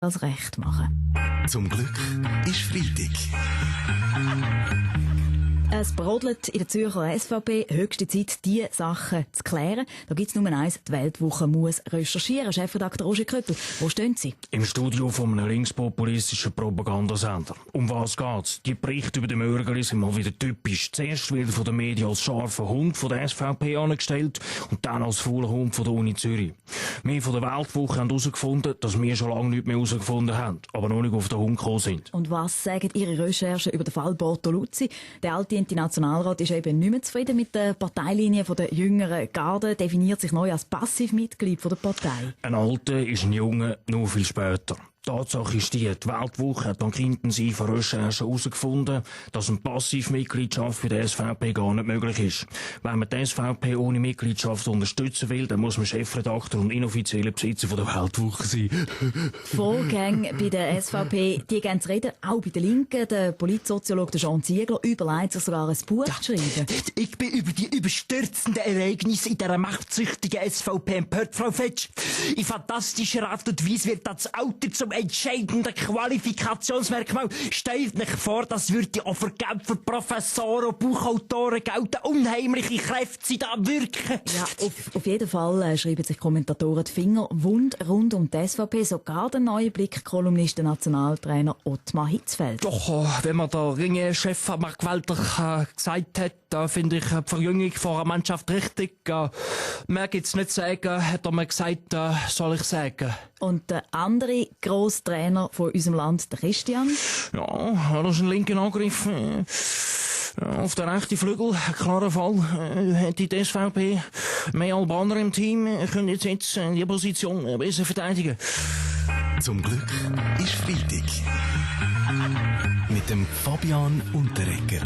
als recht machen. Zum Glück ist Freitag. Es brodelt in der Zürcher SVP. Höchste Zeit, diese Sachen zu klären. Da gibt's nur eins: die Weltwoche muss recherchieren. Chefredakteur Roger Köppel, wo stehen Sie? Im Studio von einem linkspopulistischen Propagandasender. Um was geht's? Die Berichte über den Mörgeli sind mal wieder typisch. Zuerst wird von den Medien als scharfer Hund von der SVP angestellt und dann als fauler Hund von der Uni Zürich. Wir von der Weltwoche haben herausgefunden, dass wir schon lange nichts mehr herausgefunden haben, aber noch nicht auf den Hund gekommen sind. Und was sagen Ihre Recherchen über den Fall Bortoluzzi? Der altdiente Nationalrat ist eben nicht mehr zufrieden mit der Parteilinie der jüngeren Garde, definiert sich neu als Passivmitglied der Partei. Ein Alter ist ein Junger, nur viel später. Tatsache ist die Weltwoche hat dank intensiver Recherchen herausgefunden, dass eine Passivmitgliedschaft bei der SVP gar nicht möglich ist. Wenn man die SVP ohne Mitgliedschaft unterstützen will, dann muss man Chefredakteur und inoffizieller Besitzer von der Weltwoche sein. Vorgänge bei der SVP, die gehen zu reden, auch bei den Linken. Der Politsoziologe Jean Ziegler überlegt sich sogar ein Buch zu schreiben. Ich bin über die überstürzenden Ereignisse in dieser machtsüchtigen SVP empört, Frau Fetsch. In fantastischer Art und Weise wird das Alter zum entscheidenden Qualifikationsmerkmal. Stellt euch vor, das würde auch für Genfer Professoren und Buchautoren gelten. Unheimliche Kräfte sind da wirken. Ja, auf jeden Fall schreiben sich Kommentatoren die Finger wund rund um die SVP, sogar der neue Blick-Kolumnist, der Nationaltrainer Ottmar Hitzfeld. Doch, wenn man der Ringe-Chef Mark Walter gesagt hat, da finde ich die Verjüngung von einer Mannschaft richtig. Mehr gibt's nicht sagen, hat er mir gesagt, soll ich sagen. Und der andere grosse Trainer von unserem Land, der Christian? Ja, das ist ein linker Angriff. Auf den rechten Flügel, klarer Fall, hätte die SVP mehr Albaner im Team, können jetzt die Position besser verteidigen. Zum Glück ist Freitag. Mit dem Fabian Unterreger.